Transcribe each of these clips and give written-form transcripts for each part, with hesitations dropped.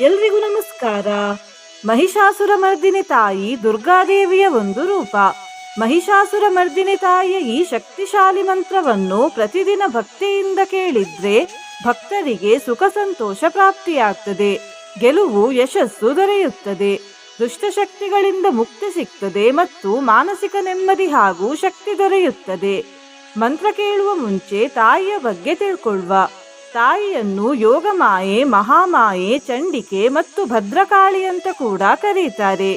ಎಲ್ರಿಗೂ ನಮಸ್ಕಾರ. ಮಹಿಷಾಸುರ ಮರ್ದಿನಿ ತಾಯಿ ದುರ್ಗಾದೇವಿಯ ಒಂದು ರೂಪ. ಮಹಿಷಾಸುರ ಮರ್ದಿನಿ ತಾಯಿಯ ಈ ಶಕ್ತಿಶಾಲಿ ಮಂತ್ರವನ್ನು ಪ್ರತಿದಿನ ಭಕ್ತಿಯಿಂದ ಕೇಳಿದ್ರೆ ಭಕ್ತರಿಗೆ ಸುಖ ಸಂತೋಷ ಪ್ರಾಪ್ತಿಯಾಗ್ತದೆ, ಗೆಲುವು ಯಶಸ್ಸು ದೊರೆಯುತ್ತದೆ, ದುಷ್ಟಶಕ್ತಿಗಳಿಂದ ಮುಕ್ತಿ ಸಿಗ್ತದೆ ಮತ್ತು ಮಾನಸಿಕ ನೆಮ್ಮದಿ ಹಾಗೂ ಶಕ್ತಿ ದೊರೆಯುತ್ತದೆ. ಮಂತ್ರ ಕೇಳುವ ಮುಂಚೆ ತಾಯಿಯ ಬಗ್ಗೆ ತಿಳ್ಕೊಳ್ಳುವ. ತಾಯಿಯನ್ನು ಯೋಗಮಾಯೆ, ಮಹಾಮಾಯೆ, ಚಂಡಿಕೆ ಮತ್ತು ಭದ್ರಕಾಳಿ ಅಂತ ಕೂಡ ಕರೀತಾರೆ.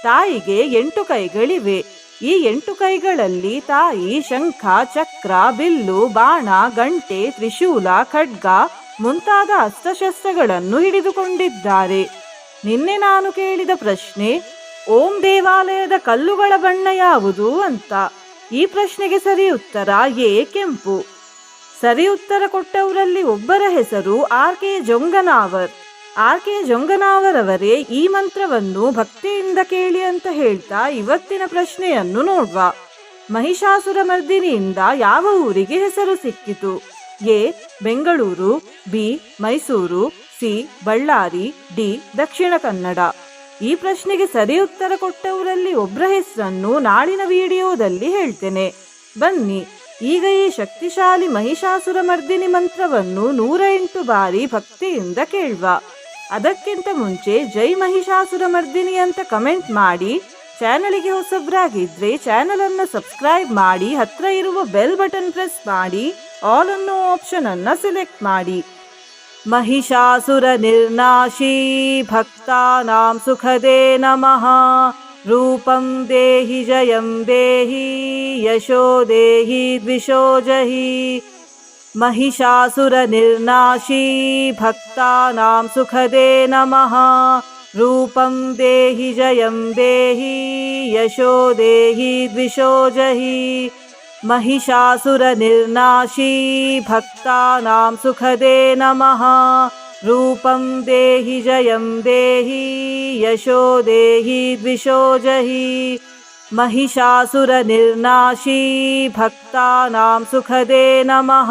ತಾಯಿಗೆ 8 ಕೈಗಳಿವೆ. ಈ 8 ಕೈಗಳಲ್ಲಿ ತಾಯಿ ಶಂಖ, ಚಕ್ರ, ಬಿಲ್ಲು, ಬಾಣ, ಗಂಟೆ, ತ್ರಿಶೂಲ, ಖಡ್ಗ ಮುಂತಾದ ಅಸ್ತ್ರಶಸ್ತ್ರಗಳನ್ನು ಹಿಡಿದುಕೊಂಡಿದ್ದಾರೆ. ನಿನ್ನೆ ನಾನು ಕೇಳಿದ ಪ್ರಶ್ನೆ, ಓಂ ದೇವಾಲಯದ ಕಲ್ಲುಗಳ ಬಣ್ಣ ಯಾವುದು ಅಂತ. ಈ ಪ್ರಶ್ನೆಗೆ ಸರಿ ಉತ್ತರ ಎ, ಕೆಂಪು. ಸರಿ ಉತ್ತರ ಕೊಟ್ಟವರಲ್ಲಿ ಒಬ್ಬರ ಹೆಸರು ಆರ್.ಕೆ. ಜೊಂಗನಾವರ್. ಆರ್.ಕೆ. ಜೊಂಗನಾವರ್ ಅವರೇ ಈ ಮಂತ್ರವನ್ನು ಭಕ್ತಿಯಿಂದ ಕೇಳಿ ಅಂತ ಹೇಳ್ತಾ ಇವತ್ತಿನ ಪ್ರಶ್ನೆಯನ್ನು ನೋಡುವ. ಮಹಿಷಾಸುರ ಮರ್ದಿನಿಯಿಂದ ಯಾವ ಊರಿಗೆ ಹೆಸರು ಸಿಕ್ಕಿತು? A, Bengaluru, B, Mysuru, C, Ballari, D, Dakshina Kannada. ಈ ಪ್ರಶ್ನೆಗೆ ಸರಿ ಉತ್ತರ ಕೊಟ್ಟವರಲ್ಲಿ ಒಬ್ಬರ ಹೆಸರನ್ನು ನಾಳಿನ ವಿಡಿಯೋದಲ್ಲಿ ಹೇಳ್ತೇನೆ. ಬನ್ನಿ ಈಗ ಈ ಶಕ್ತಿಶಾಲಿ ಮಹಿಷಾಸುರ ಮರ್ದಿನಿ ಮಂತ್ರವನ್ನು 108 ಬಾರಿ ಭಕ್ತಿಯಿಂದ ಕೇಳುವ. ಅದಕ್ಕಿಂತ ಮುಂಚೆ ಜೈ ಮಹಿಷಾಸುರ ಮರ್ದಿನಿ ಅಂತ ಕಮೆಂಟ್ ಮಾಡಿ, ಚಾನಲಿಗೆ ಹೊಸಬ್ರಾಗಿದ್ರೆ ಚಾನಲ್ ಅನ್ನು ಸಬ್ಸ್ಕ್ರೈಬ್ ಮಾಡಿ, ಹತ್ರ ಇರುವ ಬೆಲ್ ಬಟನ್ ಪ್ರೆಸ್ ಮಾಡಿ, ಆಲ್ ಅನ್ನೋ ಆಪ್ಷನ್ ಅನ್ನ ಸೆಲೆಕ್ಟ್ ಮಾಡಿ. ಮಹಿಷಾಸುರ ನಿರ್ನಾಶೀ ಭಕ್ತಾನಾಂ ಸುಖದೇ ನಮಃ. ರೂಪಂ ದೇಹಿ ಜಯಂ ದೇಹಿ ಯಶೋ ದೇಹಿ ದ್ವಿಷೋ ಜಹಿ. ಮಹಿಷಾಸುರ ನಿರ್ನಾಶೀ ಭಕ್ತಾನಾಂ ಸುಖದೇ ನಮಃ. ರೂಪಂ ದೇಹಿ ಜಯಂ ದೇಹಿ ಯಶೋ ದೇಹಿ ದ್ವಿಷೋ ಜಹಿ. ಮಹಿಷಾಸುರ ನಿರ್ನಾಶೀ ಭಕ್ತಾನಾಂ ಸುಖದೇ ನಮಃ. ರೂಪಂ ದೇಹಿ ಜಯಂ ದೇಹಿ ಯಶೋ ದೇಹಿ ದ್ವಿಷೋ ಜಹಿ. ಮಹಿಷಾಸುರ ನಿರ್ನಾಶೀ ಭಕ್ತಾನಾಂ ಸುಖದೇ ನಮಃ.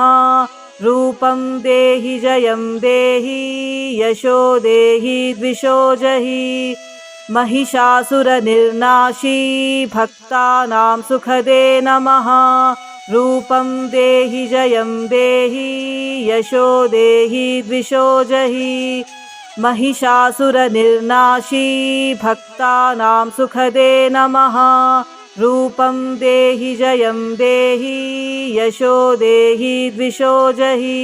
ರೂಪಂ ದೇಹಿ ಜಯಂ ದೇಹಿ ಯಶೋ ದೇಹಿ ದ್ವಿಷೋ ಜಹಿ. ಮಹಿಷಾಸುರ ನಿರ್ನಾಶೀ ಭಕ್ತಾನಾಂ ಸುಖದೇ ನಮಃ. ರೂಪಂ ದೇಹಿ ಜಯಂ ದೇಹಿ ಯಶೋ ದೇಹಿ ದ್ವಿಷೋ ಜಹಿ. ಮಹಿಷಾಸುರ ನಿರ್ನಾಶೀ ಭಕ್ತಾನಾಂ ಸುಖದೇ ನಮಃ. ರೂಪಂ ದೇಹಿ ಜಯಂ ದೇಹಿ ಯಶೋ ದೇಹಿ ದ್ವಿಷೋ ಜಹಿ.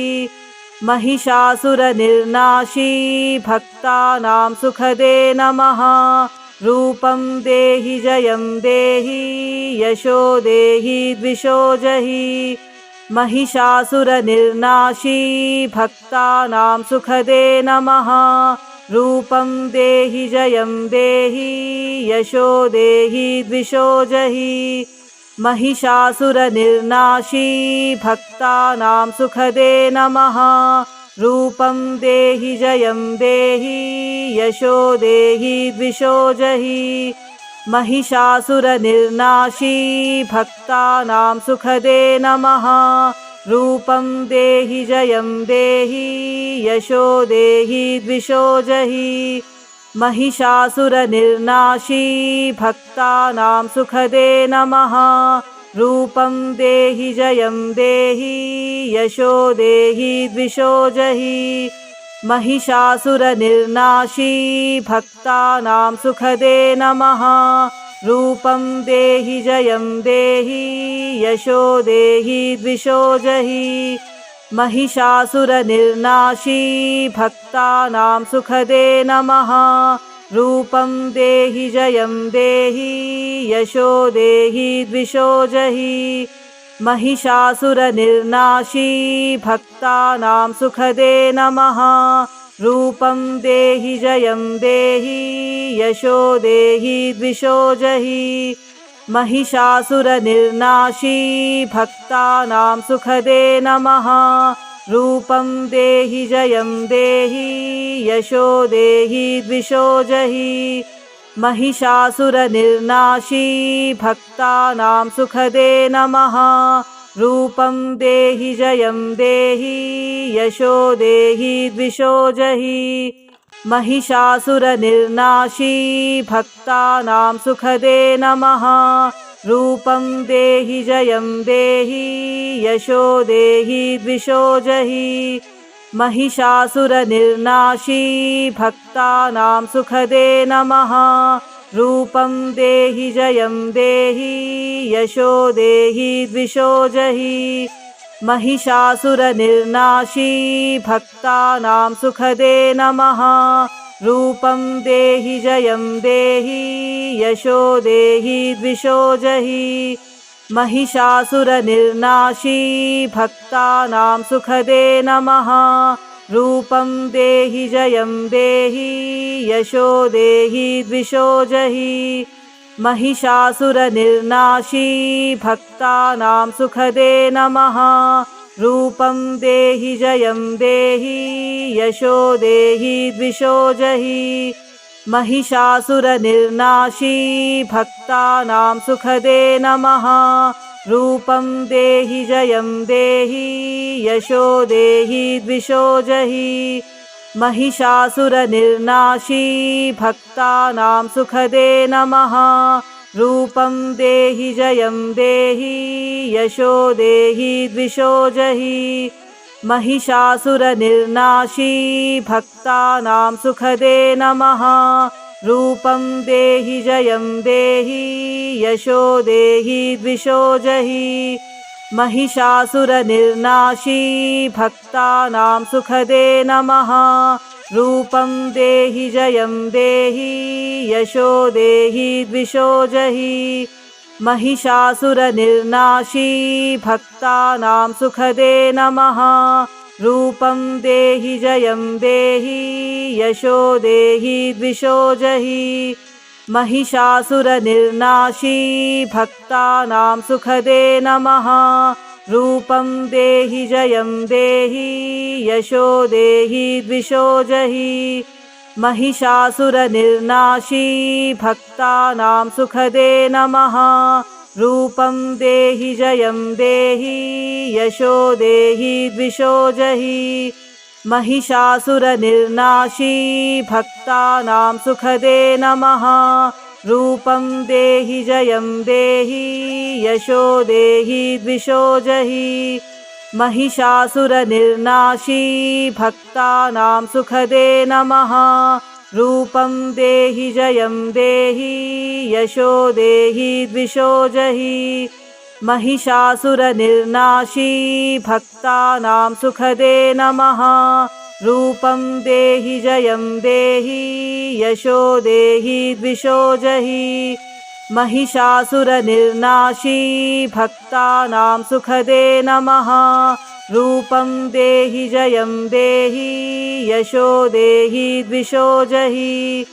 ಮಹಿಷಾಸುರ ನಿರ್ನಾಶೀ ಭಕ್ತಾನಾಂ ಸುಖದೇ ನಮಃ. ರೂಪಂ ದೇಹಿ ಜಯಂ ದೇಹಿ ಯಶೋ ದೇಹಿ ದ್ವಿಷೋ ಜಹಿ. ಮಹಿಷಾಸುರ ನಿರ್ನಾಶೀ ಭಕ್ತಾನಾಂ ಸುಖದೇ ನಮಃ. ರೂಪಂ ದೇಹಿ ಜಯಂ ದೇಹಿ ಯಶೋ ದೇಹಿ ದ್ವಿಷೋ ಜಹಿ. ಮಹಿಷಾಸುರ ನಿರ್ನಾಶೀ ಭಕ್ತಾನಾಂ ಸುಖದೇ ನಮಃ. ರೂಪಂ ದೇಹಿ ಜಯಂ ದೇಹಿ ಯಶೋ ದೇಹಿ ದ್ವಿಷೋ ಜಹಿ. ಮಹಿಷಾಸುರ ನಿರ್ನಾಶೀ ಭಕ್ತಾನಾಂ ಸುಖದೇ ನಮಃ. ರೂಪಂ ದೇಹಿ ಜಯಂ ದೇಹಿ ಯಶೋ ದೇಹಿ ದ್ವಿಷೋ ಜಹಿ. ಮಹಿಷಾಸುರ ನಿರ್ನಾಶೀ ಭಕ್ತಾನಾಂ ಸುಖದೇ ನಮಃ. ರೂಪಂ ದೇಹಿ ಜಯಂ ದೇಹಿ ಯಶೋ ದೇಹಿ ದ್ವಿಷೋ ಜಹಿ. ಮಹಿಷಾಸುರ ನಿರ್ನಾಶೀ ಭಕ್ತಾನಾಂ ಸುಖದೇ ನಮಃ. ರೂಪಂ ದೇಹಿ ಜಯಂ ದೇಹಿ ಯಶೋ ದೇಹಿ ದ್ವಿಷೋ ಜಹಿ. ಮಹಿಷಾಸುರ ನಿರ್ನಾಶೀ ಭಕ್ತಾನಾಂ ಸುಖದೇ ನಮಃ. ರೂಪಂ ದೇಹಿ ಜಯಂ ದೇಹಿ ಯಶೋ ದೇಹಿ ದ್ವಿಷೋ ಜಹಿ. ಮಹಿಷಾಸುರ ನಿರ್ನಾಶೀ ಭಕ್ತಾನಾಂ ಸುಖದೇ ನಮಃ. ರೂಪಂ ದೇಹಿ ಜಯಂ ದೇಹಿ ಯಶೋ ದೇಹಿ ದ್ವಿಷೋ ಜಹಿ. ಮಹಿಷಾಸುರ ನಿರ್ನಾಶೀ ಭಕ್ತಾನಾಂ ಸುಖದೇ ನಮಃ. ರೂಪಂ ದೇಹಿ ಜಯಂ ದೇಹಿ ಯಶೋ ದೇಹಿ ದ್ವಿಷೋ ಜಹಿ. ಮಹಿಷಾಸುರ ನಿರ್ನಾಶೀ ಭಕ್ತಾನಾಂ ಸುಖದೇ ನಮಃ. ರೂಪಂ ದೇಹಿ ಜಯಂ ದೇಹಿ ಯಶೋ ದೇಹಿ ದ್ವಿಷೋ ಜಹಿ. महिषासुरनिर्नाशी भक्तानां सुखदे नमः। रूपं देहि जयं देहि यशो देहि द्विषो जहि। महिषासुरनिर्नाशी भक्तानां सुखदे नमः। रूपं देहि जयं देहि यशो देहि द्विषो जहि। महिषासुरनिर्नाशी भक्तानां सुखदे नमः। रूपं देहि जयं देहि यशो देहि द्विषो जहि। महिषासुरनिर्नाशी भक्तानां सुखदे नमः। रूपं देहि जयं देहि यशो देहि द्विषो जहि। महिषासुरनिर्नाशी भक्तानां सुखदे नमः। रूपं देहि जयं देहि यशो देहि द्विषो जहि। महिषासुरनिर्नाशी भक्तानां सुखदे नमः। रूपं देहि जयं देहि यशो देहि द्विषो जहि। महिषासुरनिर्नाशी भक्तानां सुखदे नमः। रूपं देहि जयं देहि यशो देहि द्विषो जहि। महिषासुरनिर्नाशी भक्तानां सुखदे नमः। रूपं देहि जयं देहि यशो देहि द्विषो जहि। महिषासुरनिर्नाशी भक्तानां सुखदे नमः। रूपं देहि जयं देहि यशो देहि द्विषो जहि। महिषासुरनिर्नाशी भक्तानां सुखदे नमः। रूपं देहि जयं देहि यशो देहि द्विषो जहि। महिषासुरनिर्नाशी भक्तानां सुखदे नमः। रूपं देहि जयं देहि यशो देहि द्विषो जहि। महिषासुरनिर्नाशी भक्तानां सुखदे नमः। रूपं देहि जयं देहि यशो देहि द्विषो जहि। महिषासुरनिर्नाशी भक्तानां सुखदे नमः। रूपं देहि जयं देहि यशो देहि द्विषो जहि। महिषासुरनिर्नाशी भक्तानां सुखदे नमः। रूपं देहि जयं देहि यशो देहि द्विषो जहि। महिषासुरनिर्नाशी भक्तानां सुखदे नमः। रूपं देहि जयं देहि यशो देहि द्विषो जहि। महिषासुरनिर्नाशी भक्तानां सुखदे नमः। रूपं देहि जयं देहि यशो देहि द्विषो जहि।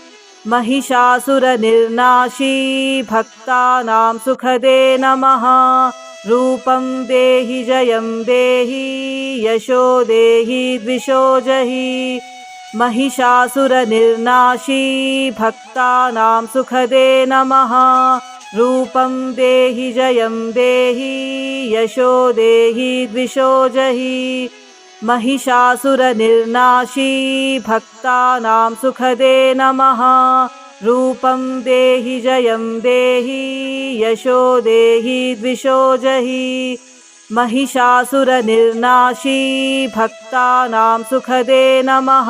महिषासुरनिर्नाशी भक्तानां सुखदे नमः। रूपं देहि जयं देहि यशो देहि द्विषो जहि। महिषासुरनिर्नाशी भक्तानां सुखदे नमः। रूपं देहि जयं देहि यशो देहि द्विषो जहि। महिषासुरनिर्नाशी भक्तानां सुखदे नमः। रूपं देहि जयं देहि यशो देहि द्विषो जहि। महिषासुरनिर्नाशी भक्तानां सुखदे नमः।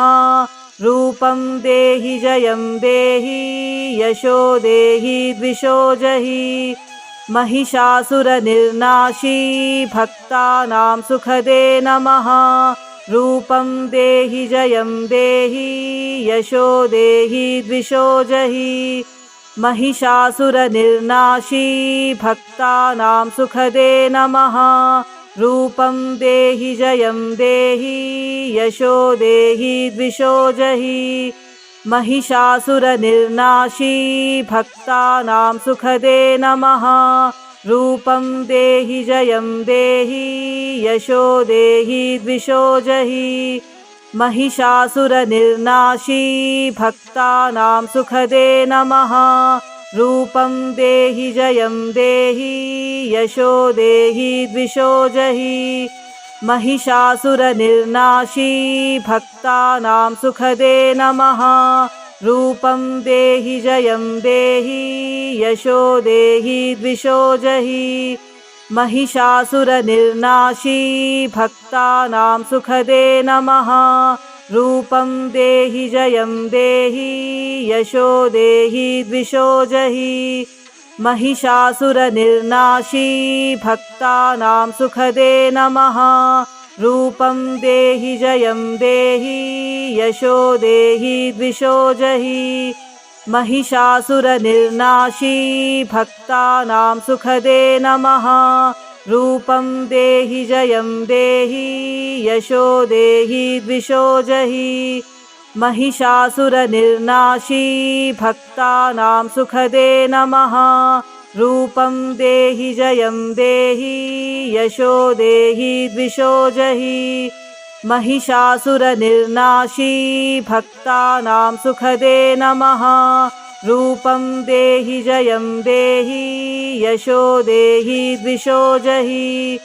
रूपं देहि जयं देहि यशो देहि द्विषो जहि। महिषासुरनिर्नाशी भक्तानां सुखदे नमः। रूपं देहि जयं देहि यशो देहि द्विषो जहि। महिषासुरनिर्नाशी भक्तानां सुखदे नमः। रूपं देहि जयं देहि यशो देहि द्विषो जहि। महिषासुरनिर्नाशी भक्तानां सुखदे नमः। रूपं देहि जयं देहि यशो देहि द्विषो जहि। महिषासुरनिर्नाशी भक्तानां सुखदे नमः। रूपं देहि जयं देहि यशो देहि द्विषो जहि। महिषासुरनिर्नाशी भक्तानां सुखदे नमः। रूपं देहि जयं देहि यशो देहि द्विषो जहि। महिषासुरनिर्नाशी भक्तानां सुखदे नमः। रूपं देहि जयं देहि यशो देहि द्विषो जहि। महिषासुरनिर्नाशी भक्तानां सुखदे नमः। रूपं देहि जयं देहि यशो देहि द्विषो जहि। महिषासुरनिर्नाशी भक्तानां सुखदे नमः। रूपं देहि जयं देहि यशो देहि द्विषो जहि। महिषासुरनिर्नाशी भक्तानां सुखदे नमः। रूपं देहि जयं देहि यशो देहि द्विषो जहि। महिषासुरनिर्नाशी भक्तानां सुखदे नमः। रूपं देहि जयं देहि यशो देहि द्विषो जहि।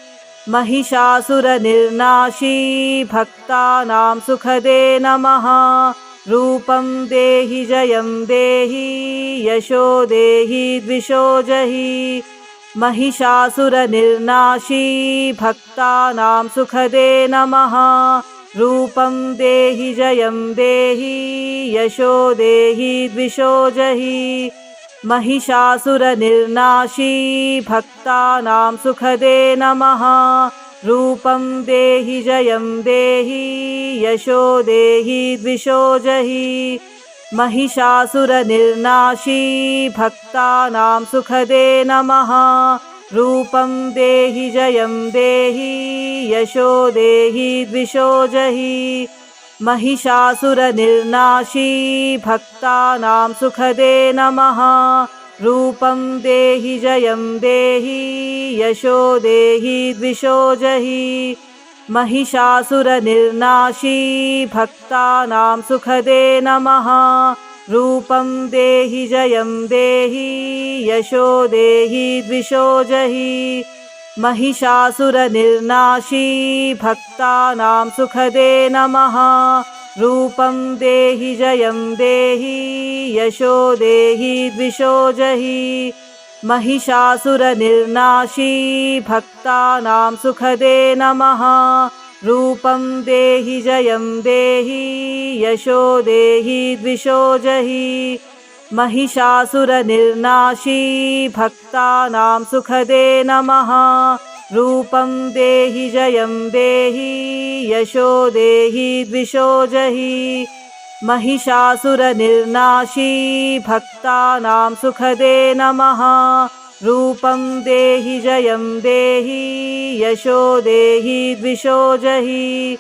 महिषासुरनिर्नाशी भक्तानां सुखदे नमः। रूपं देहि जयं देहि यशो देहि द्विषो जहि। महिषासुरनिर्नाशी भक्तानां सुखदे नमः। रूपं देहि जयं देहि यशो देहि द्विषो जहि। महिषासुरनिर्नाशी भक्तानां सुखदे नमः। रूपं देहि जयं देहि यशो देहि द्विषो जहि। महिषासुरनिर्नाशी भक्तानां सुखदे नमः। रूपं देहि जयं देहि यशो देहि द्विषो जहि। महिषासुरनिर्नाशी भक्तानां सुखदे नमः। रूपं देहि जयं देहि यशो देहि द्विषो जहि। महिषासुरनिर्नाशी भक्तानां सुखदे नमः। रूपं देहि जयं देहि यशो देहि द्विषो जहि। महिषासुरनिर्नाशी भक्तानां सुखदे नमः। रूपं देहि जयं देहि यशो देहि द्विषो जहि। महिषासुरनिर्नाशी भक्तानां सुखदे नमः। रूपं देहि जयं देहि यशो देहि द्विषो जहि। महिषासुरनिर्नाशी भक्तानां सुखदे नमः। रूपं देहि जयं देहि यशो देहि द्विषो जहि। महिषासुरनिर्नाशी भक्तानां सुखदे नमः। रूपं देहि जयं देहि यशो देहि द्विषो जहि।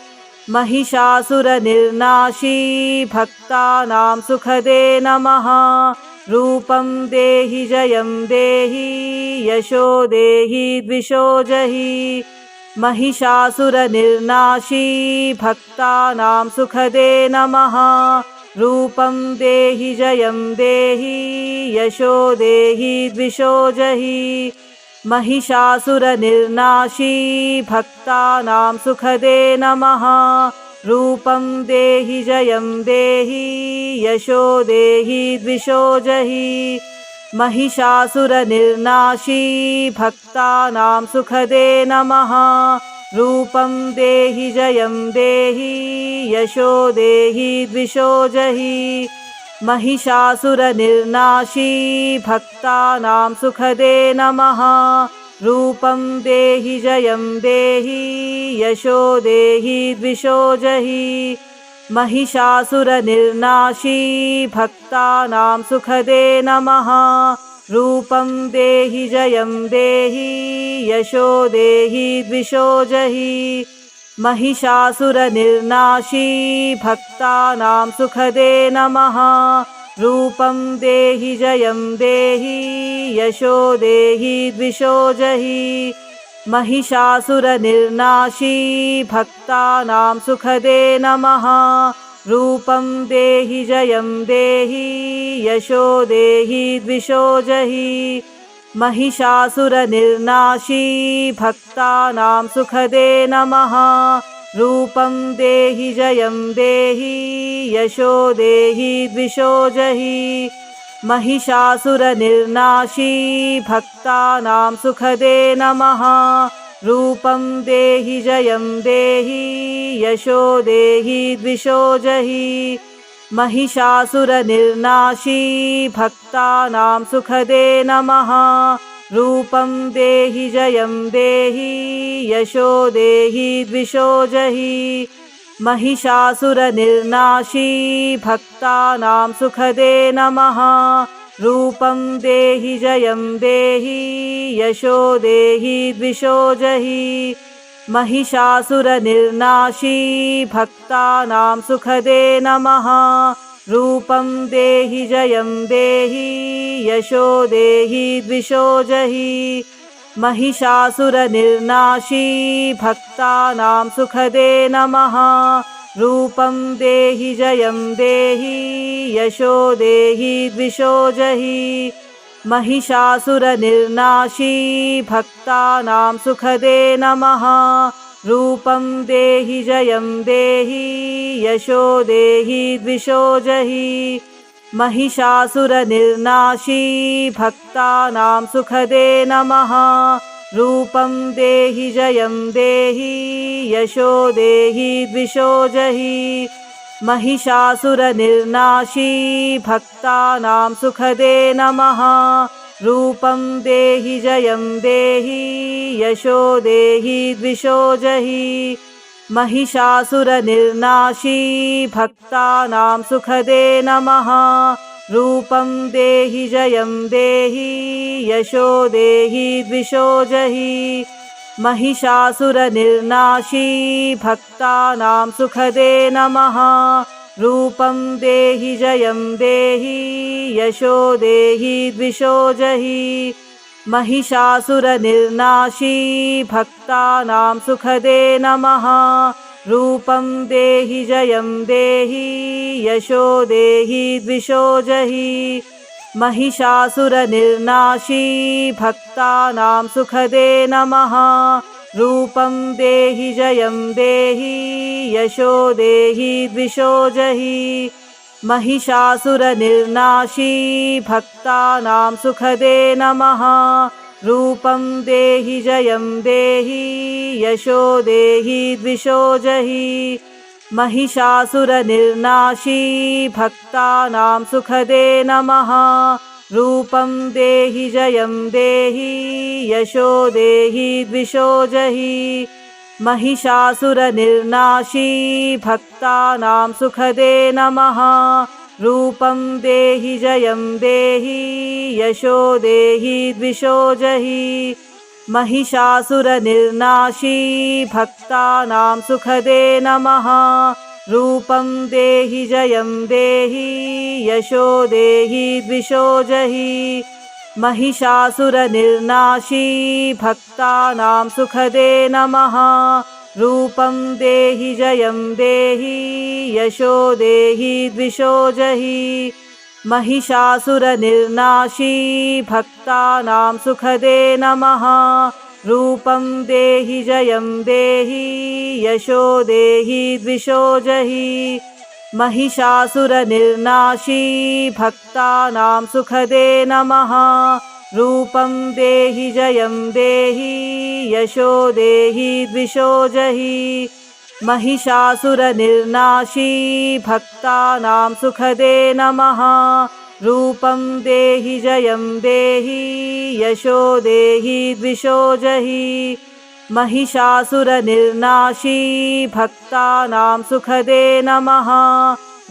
महिषासुरनिर्नाशी भक्तानां सुखदे नमः। रूपं देहि जयं देहि यशो देहि द्विषो जहि। महिषासुरनिर्नाशी भक्तानां सुखदे नमः। रूपं देहि जयं देहि यशो देहि द्विषो जहि। महिषासुरनिर्नाशी भक्तानां सुखदे नमः। रूपं देहि जयं देहि यशो देहि द्विषो जहि। महिषासुरनिर्नाशी भक्तानां सुखदे नमः। रूपं देहि जयं देहि यशो देहि द्विषो जहि। महिषासुरनिर्नाशी भक्तानां सुखदे नमः। रूपं देहि जयं देहि यशो देहि द्विषो जहि। महिषासुरनिर्नाशी भक्तानां सुखदे नमः। रूपं देहि जयं देहि यशो देहि द्विषो जहि। महिषासुरनिर्नाशी भक्तानां सुखदे नमः। रूपं देहि जयं देहि यशो देहि द्विषो जहि। महिषासुरनिर्नाशी भक्तानां सुखदे नमः। रूपं देहि जयं देहि यशो देहि द्विषो जहि। महिषासुरनिर्नाशी भक्तानां सुखदे नमः। रूपं देहि जयं देहि यशो देहि द्विषो जहि। महिषासुरनिर्नाशी भक्तानां सुखदे नमः। रूपं देहि जयं देहि यशो देहि द्विषो जहि। महिषासुरनिर्नाशी भक्तानां सुखदे नमः। रूपं देहि जयं देहि यशो देहि द्विषो जहि। महिषासुरनिर्नाशी भक्तानां सुखदे नमः। रूपं देहि जयं देहि यशो देहि द्विषो जहि। महिषासुरनिर्नाशी भक्तानां सुखदे नमः। रूपं देहि जयं देहि यशो देहि द्विषो जहि। महिषासुरनिर्नाशी भक्तानां सुखदे नमः। रूपं देहि जयं देहि यशो देहि द्विषो जहि। महिषासुरनिर्नाशी भक्तानां सुखदे नमः। रूपं देहि जयं देहि यशो देहि द्विषो जहि। महिषासुरनिर्नाशी भक्तानां सुखदे नमः। रूपं देहि जयं देहि यशो देहि द्विषो जहि। महिषासुरनिर्नाशी भक्तानां सुखदे नमः। रूपं देहि जयं देहि यशो देहि द्विषो जहि। महिषासुरनिर्नाशी भक्तानां सुखदे नमः। रूपं देहि जयं देहि यशो देहि द्विषो जहि। महिषासुरनिर्नाशी भक्तानां सुखदे नमः। रूपं देहि जयं देहि यशो देहि द्विषो जहि। महिषासुरनिर्नाशी भक्तानां सुखदे नमः। रूपं देहि जयं देहि यशो देहि द्विषो जहि। महिषासुरनिर्नाशी भक्तानां सुखदे नमः। रूपं देहि जयं देहि यशो देहि द्विषो जहि। महिषासुरनिर्नाशी भक्तानां सुखदे नमः। रूपं देहि जयं देहि यशो देहि द्विषो जहि। महिषासुरनिर्नाशी भक्तानां सुखदे नमः। रूपं देहि जयं देहि यशो देहि द्विषो जहि। महिषासुरनिर्नाशी भक्तानां सुखदे नमः। रूपं देहि जयं देहि यशो देहि द्विषो जहि। महिषासुरनिर्नाशी भक्तानां सुखदे नमः। रूपं देहि जयं देहि यशो देहि द्विषो जहि। महिषासुरनिर्नाशी भक्तानां सुखदे नमः। रूपं देहि जयं देहि यशो देहि द्विषो जहि। महिषासुरनिर्नाशी भक्तानां सुखदे नमः। रूपं देहि जयं देहि यशो देहि द्विषो जहि। महिषासुरनिर्नाशी भक्तानां सुखदे नमः। रूपं देहि जयं देहि यशो देहि द्विषो जहि। महिषासुरनिर्नाशी भक्तानां सुखदे नमः। रूपं देहि जयं देहि यशो देहि द्विषो जहि। महिषासुरनिर्नाशी भक्तानां सुखदे नमः।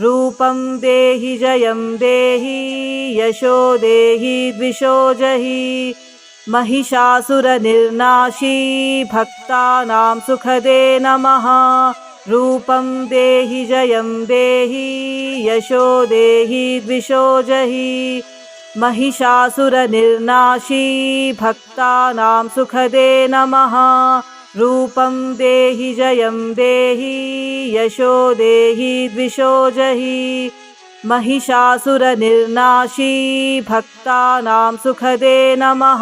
रूपं देहि जयं देहि यशो देहि द्विषो जहि। महिषासुरनिर्नाशी भक्तानां सुखदे नमः। रूपं देहि जयं देहि यशो देहि द्विषो जहि। महिषासुरनिर्नाशी भक्तानां सुखदे नमः। रूपं देहि जयं देहि यशो देहि द्विषो जहि। महिषासुरनिर्नाशी भक्तानां सुखदे नमः।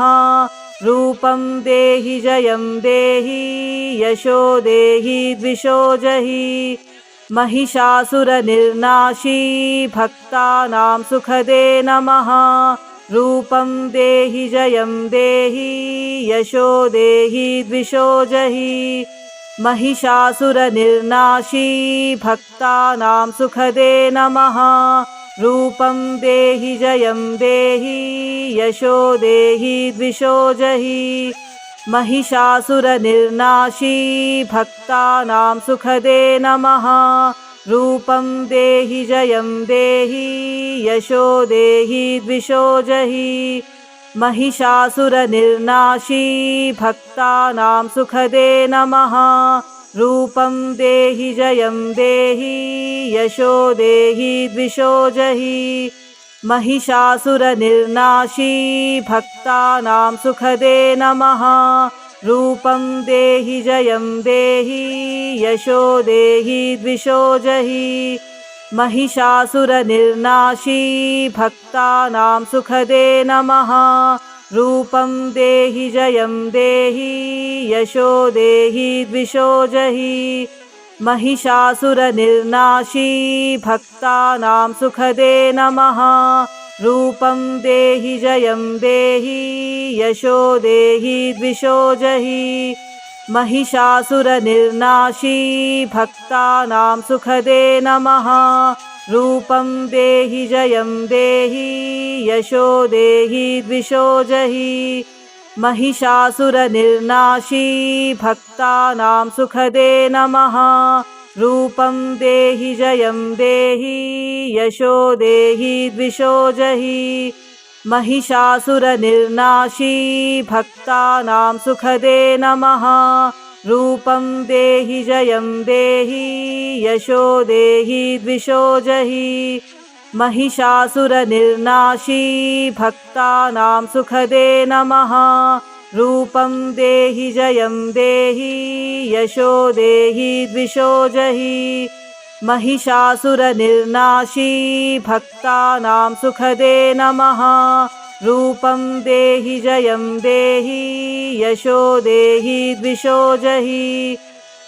रूपं देहि जयं देहि यशो देहि द्विषो जहि। महिषासुरनिर्नाशी भक्तानां सुखदे नमः। रूपं देहि जयं देहि यशो देहि द्विषो जहि। महिषासुरनिर्नाशी भक्तानां सुखदे नमः। रूपं देहि जयं देहि यशो देहि द्विषो जहि। महिषासुरनिर्नाशी भक्तानां सुखदे नमः। रूपं देहि जयं देहि यशो देहि द्विषो जहि। महिषासुरनिर्नाशी भक्तानां सुखदे नमः। रूपं देहि जयं देहि यशो देहि द्विषो जहि। महिषासुरनिर्नाशी भक्तानां सुखदे नमः। रूपं देहि जयं देहि यशो देहि द्विषो जहि। महिषासुरनिर्नाशी भक्तानां सुखदे नमः। रूपं देहि जयं देहि यशो देहि द्विषो जहि। महिषासुरनिर्नाशी भक्तानां सुखदे नमः। रूपं देहि जयं देहि यशो देहि द्विषो जहि। महिषासुरनिर्नाशी भक्तानां सुखदे नमः। रूपं देहि जयं देहि यशो देहि द्विषो जहि। महिषासुरनिर्नाशी भक्तानां सुखदे नमः। रूपं देहि जयं देहि यशो देहि द्विषो जहि। महिषासुरनिर्नाशी भक्तानां सुखदे नमः। रूपं देहि जयं देहि यशो देहि द्विषो जहि। महिषासुरनिर्नाशी भक्तानां सुखदे नमः। रूपं देहि जयं देहि यशो देहि द्विषो जहि। महिषासुरनिर्नाशी भक्तानां सुखदे नमः। रूपं देहि जयं देहि यशो देहि द्विषो जहि।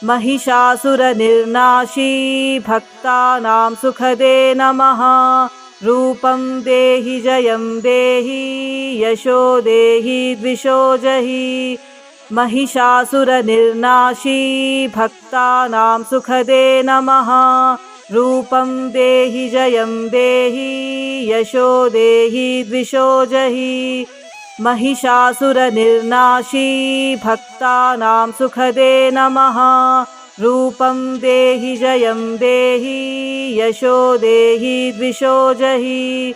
महिषासुरनिर्नाशी भक्तानां सुखदे नमः। रूपं देहि जयं देहि यशो देहि द्विषो जहि। महिषासुरनिर्नाशी भक्तानां सुखदे नमः। रूपं देहि जयं देहि यशो देहि द्विषो जहि। महिषासुरनिर्नाशी भक्तानां सुखदे नमः। रूपं देहि जयं देहि यशो देहि द्विषो जहि।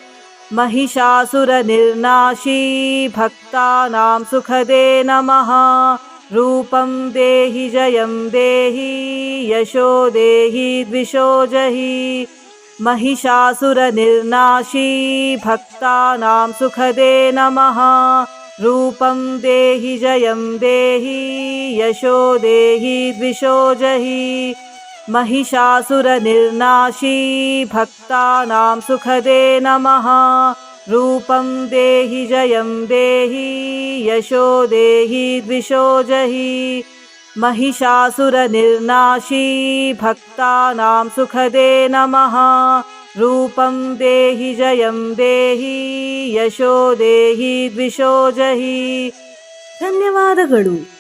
महिषासुरनिर्नाशी भक्तानां सुखदे नमः। रूपं देहि जयं देहि यशो देहि द्विषो जहि। महिषासुरनिर्नाशी भक्तानां सुखदे नमः। रूपं देहि जयं देहि यशो देहि द्विषो जहि। महिषासुरनिर्नाशी भक्तानां सुखदे नमः। रूपं देहि जयं देहि यशो देहि द्विषो जहि। महिषासुरनिर्नाशी भक्तानां सुखदे नमः। रूपं देहि जयं देहि यशो देहि द्विषो जहि। ಧನ್ಯವಾದಗಳು.